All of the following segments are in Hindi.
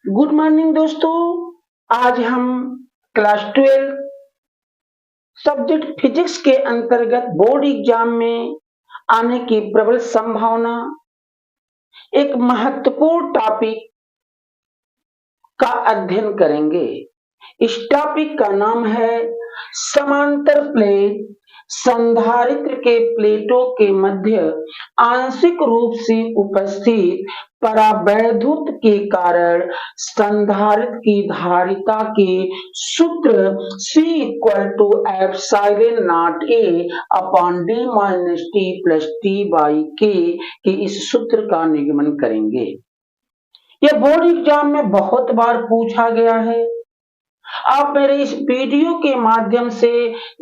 गुड मॉर्निंग दोस्तों। आज हम क्लास 12 सब्जेक्ट फिजिक्स के अंतर्गत बोर्ड एग्जाम में आने की प्रबल संभावना एक महत्वपूर्ण टॉपिक का अध्ययन करेंगे। इस टॉपिक का नाम है समांतर प्लेट। संधारित्र के प्लेटों के मध्य आंशिक रूप से उपस्थित परावैद्युत के कारण संधारित्र की धारिता के सूत्र C = ε0A/d-t के इस सूत्र का निगमन करेंगे। यह बोर्ड एग्जाम में बहुत बार पूछा गया है। आप मेरे इस वीडियो के माध्यम से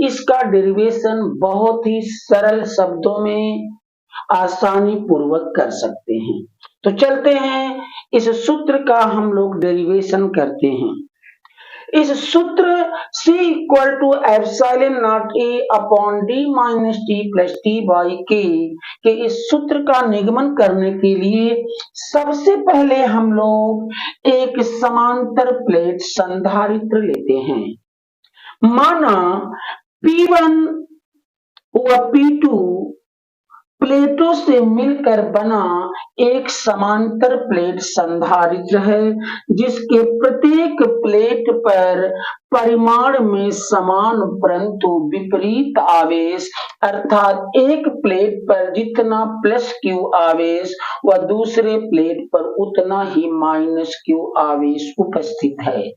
इसका डेरिवेशन बहुत ही सरल शब्दों में आसानी पूर्वक कर सकते हैं। तो चलते हैं, इस सूत्र का हम लोग डेरिवेशन करते हैं। इस सूत्र C = ε0A/d-t के इस सूत्र का निगमन करने के लिए सबसे पहले हम लोग एक समांतर प्लेट संधारित्र लेते हैं। माना P1 व P2 प्लेटों से मिलकर बना एक समांतर प्लेट संधारित्र है, जिसके प्रत्येक प्लेट पर परिमाण में समान परंतु विपरीत आवेश अर्थात एक प्लेट पर जितना +q आवेश व दूसरे प्लेट पर उतना ही -q आवेश उपस्थित है।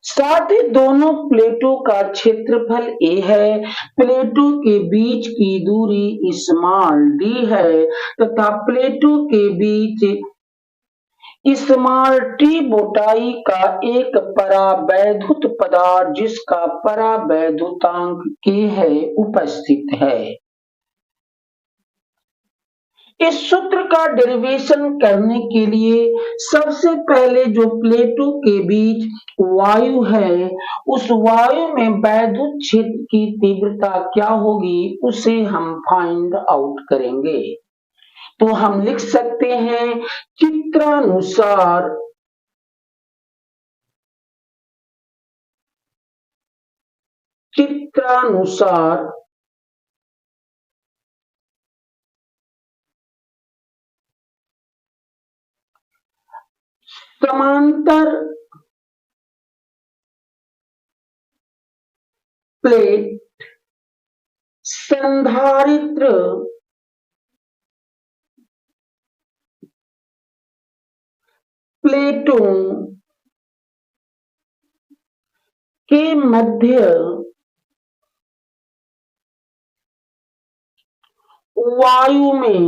साथ ही दोनों प्लेटों का क्षेत्रफल a है, प्लेटों के बीच की दूरी d है तथा प्लेटों के बीच t मोटाई का एक परावैद्युत पदार्थ जिसका परावैद्युतांक k है उपस्थित है। इस सूत्र का डेरिवेशन करने के लिए सबसे पहले जो प्लेटों के बीच वायु है, उस वायु में वैद्युत क्षेत्र की तीव्रता क्या होगी उसे हम फाइंड आउट करेंगे। तो हम लिख सकते हैं चित्रानुसार समांतर प्लेट संधारित्र प्लेटों के मध्य वायु में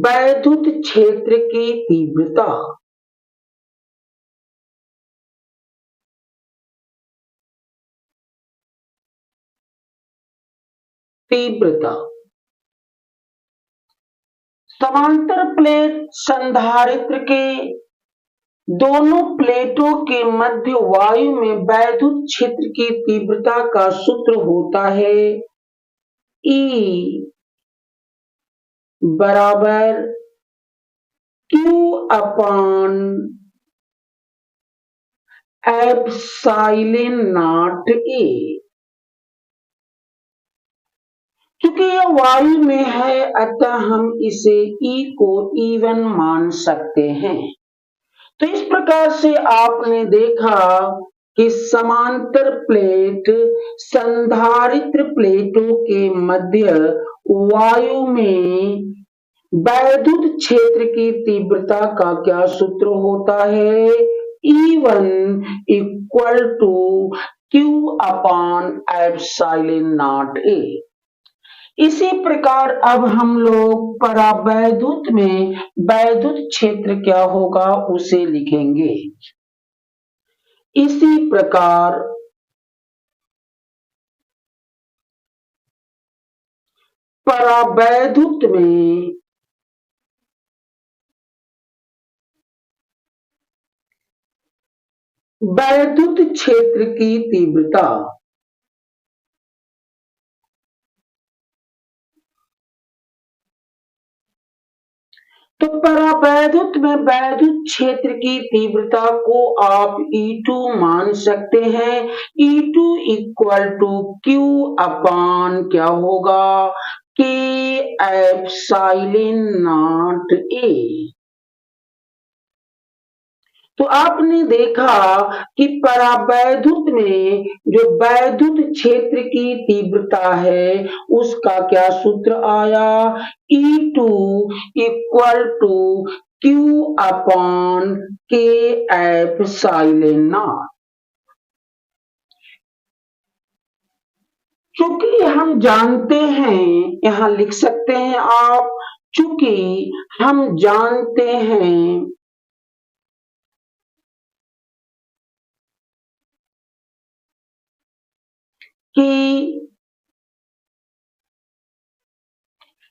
वैद्युत क्षेत्र की तीव्रता समांतर प्लेट संधारित्र के दोनों प्लेटों के मध्य वायु में वैद्युत क्षेत्र की तीव्रता का सूत्र होता है E बराबर Q/ε0A। क्योंकि यह वायु में है अतः हम इसे E को E1 मान सकते हैं। तो इस प्रकार से आपने देखा कि समांतर प्लेट संधारित्र प्लेटों के मध्य वायु में वैद्युत क्षेत्र की तीव्रता का क्या सूत्र होता है E1 = Q/ε0A। इसी प्रकार अब हम लोग परावैद्युत में वैद्युत क्षेत्र क्या होगा उसे लिखेंगे। इसी प्रकार परावैद्युत में वैद्युत क्षेत्र की तीव्रता तो परावैद्युत में वैद्युत क्षेत्र की तीव्रता को आप E2 मान सकते हैं। E2 इक्वल टू Q अपान क्या होगा, K एप्सिलॉन नॉट A। तो आपने देखा कि परावैद्युत में जो वैद्युत क्षेत्र की तीव्रता है उसका क्या सूत्र आया, E2 equal to Q upon K epsilon naught. चूंकि हम जानते हैं, यहां लिख सकते हैं आप, चूंकि हम जानते हैं कि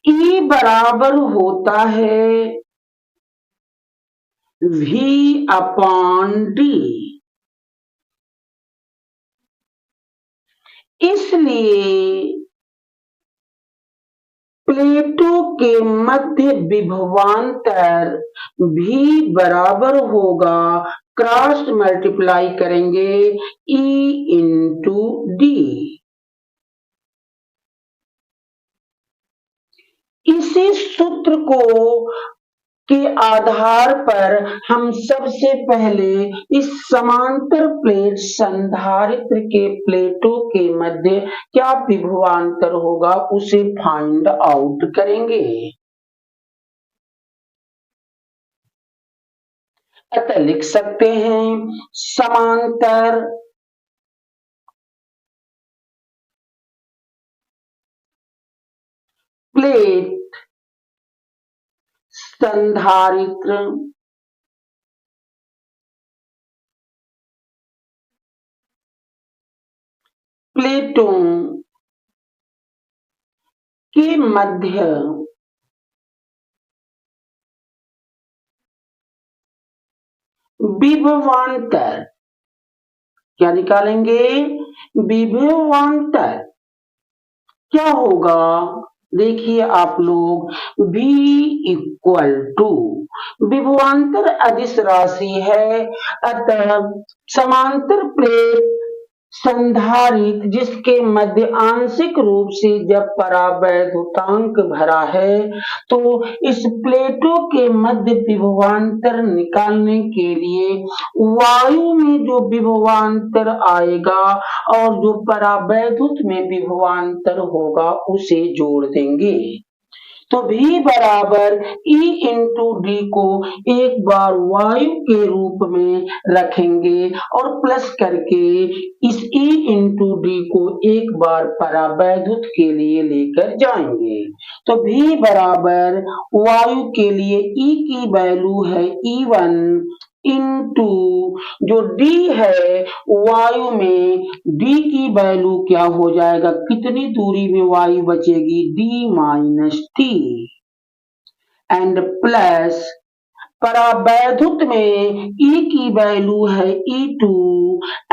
E बराबर होता है V अपॉन डी, इसलिए प्लेटों के मध्य विभवांतर भी बराबर होगा, क्रॉस मल्टीप्लाई करेंगे E इंटू डी। इसी सूत्र को के आधार पर हम सबसे पहले इस समांतर प्लेट संधारित्र के प्लेटों के मध्य क्या विभवांतर होगा उसे फाइंड आउट करेंगे। अतः लिख सकते हैं समांतर प्लेट संधारित्र प्लेटों के मध्य विभवांतर क्या निकालेंगे, विभवांतर क्या होगा, देखिए आप लोग, V इक्वल टू विभवांतर अदिश राशि है, अतः समांतर प्लेट संधारित्र जिसके मध्य आंशिक रूप से जब परावैद्युतांक भरा है तो इस प्लेटों के मध्य विभवांतर निकालने के लिए वायु में जो विभवांतर आएगा और जो परावैद्युत में विभवांतर होगा उसे जोड़ देंगे। तो V बराबर E इंटू डी को एक बार वायु के रूप में रखेंगे और प्लस करके इस E इंटू डी को एक बार परावैद्युत के लिए लेकर जाएंगे। तो V बराबर वायु के लिए E की वैल्यू है E1 इंटू जो D है वायु में D की वैल्यू क्या हो जाएगा, कितनी दूरी में वायु बचेगी, D minus T, and plus परावैद्युत में E की वैल्यू है E2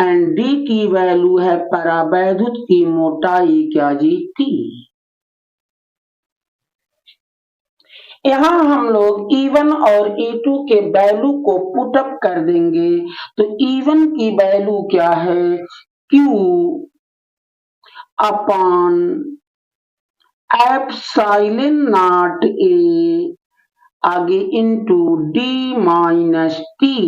एंड D की वैल्यू है परावैद्युत की मोटाई क्या जी, T। यहाँ हम लोग E1 और E2 के वैल्यू को पुट अप कर देंगे, तो E1 की वैल्यू क्या है, Q upon epsilon naught A आगे into D minus T,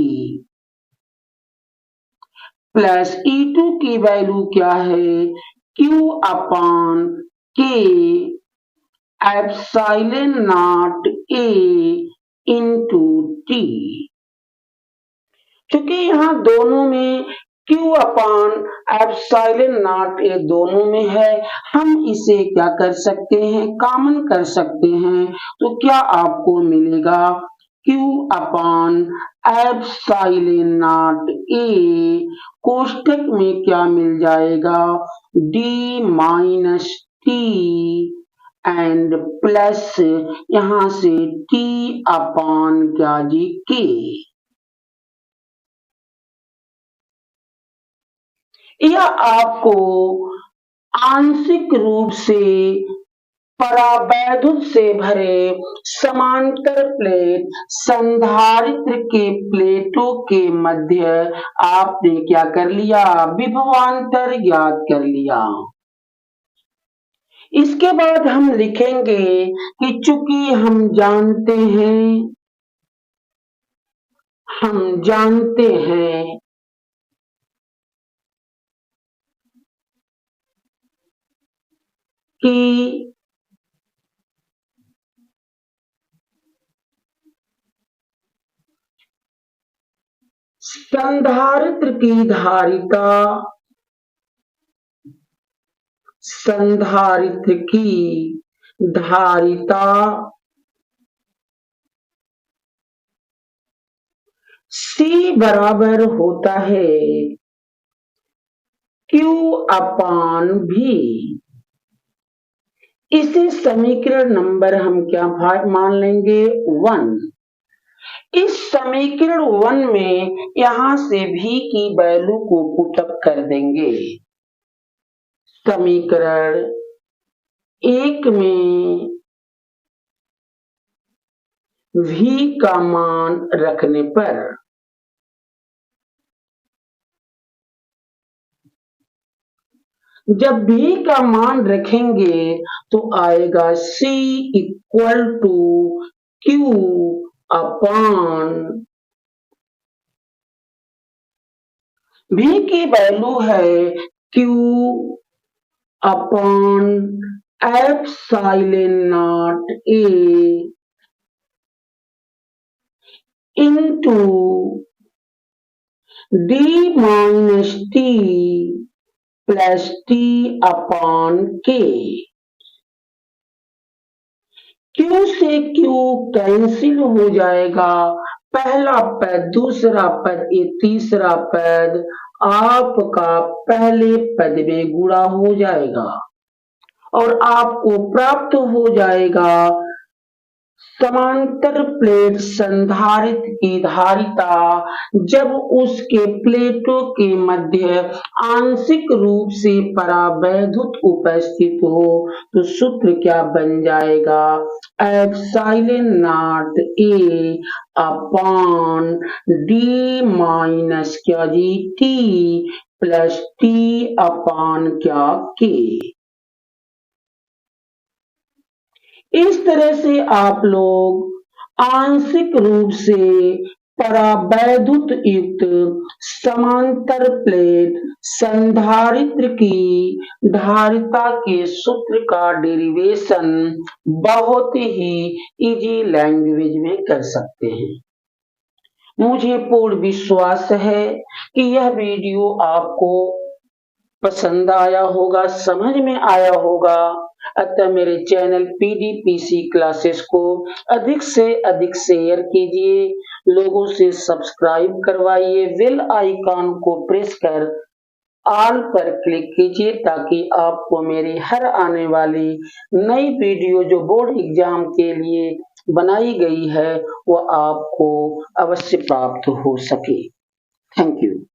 plus E2 की वैल्यू क्या है, Q upon K epsilon naught A into T. क्योंकि यहाँ दोनों में Q upon epsilon naught A दोनों में है, हम इसे क्या कर सकते हैं, कॉमन कर सकते हैं, तो क्या आपको मिलेगा, Q upon epsilon naught A कोष्टक में क्या मिल जाएगा, D minus T and plus यहां से T अपॉन क्या जी, K। यह आपको आंशिक रूप से परावैद्युत से भरे समांतर प्लेट संधारित्र के प्लेटों के मध्य आपने क्या कर लिया? विभवांतर ज्ञात कर लिया। इसके बाद हम लिखेंगे कि चूंकि हम जानते हैं कि संधारित्र की धारिता C बराबर होता है Q अपान V। इसे समीकरण नंबर हम क्या मान लेंगे? 1। इस समीकरण 1 में यहां से V की वैल्यू को पुटअप कर देंगे। समीकरण 1 में V का मान रखने पर जब V का मान रखेंगे तो आएगा C equal to Q upon V की वैल्यू है Q upon epsilon naught A into D minus T plus T upon K। Q से Q कैंसिल हो जाएगा, पहला पद दूसरा पद ये तीसरा पद आपका पहले पद में गुणा हो जाएगा और आपको प्राप्त हो जाएगा समांतर प्लेट संधारित्र की धारिता जब उसके प्लेटों के मध्य आंशिक रूप से परावैद्युत उपस्थित हो तो सूत्र क्या बन जाएगा? Epsilon naught A upon D minus क्या जी T प्लस T अपान क्या K। इस तरह से आप लोग आंशिक रूप से परावैद्युत युक्त समांतर प्लेट संधारित्र की धारिता के सूत्र का डेरिवेशन बहुत ही इजी लैंग्वेज में कर सकते हैं। मुझे पूर्ण विश्वास है कि यह वीडियो आपको पसंद आया होगा, समझ में आया होगा। अतः मेरे चैनल PDPC क्लासेस को अधिक से अधिक शेयर कीजिए, लोगों से सब्सक्राइब करवाइए, बेल आइकॉन को प्रेस कर ऑल पर क्लिक कीजिए ताकि आपको मेरी हर आने वाली नई वीडियो जो बोर्ड एग्जाम के लिए बनाई गई है वह आपको अवश्य प्राप्त हो सके। Thank you.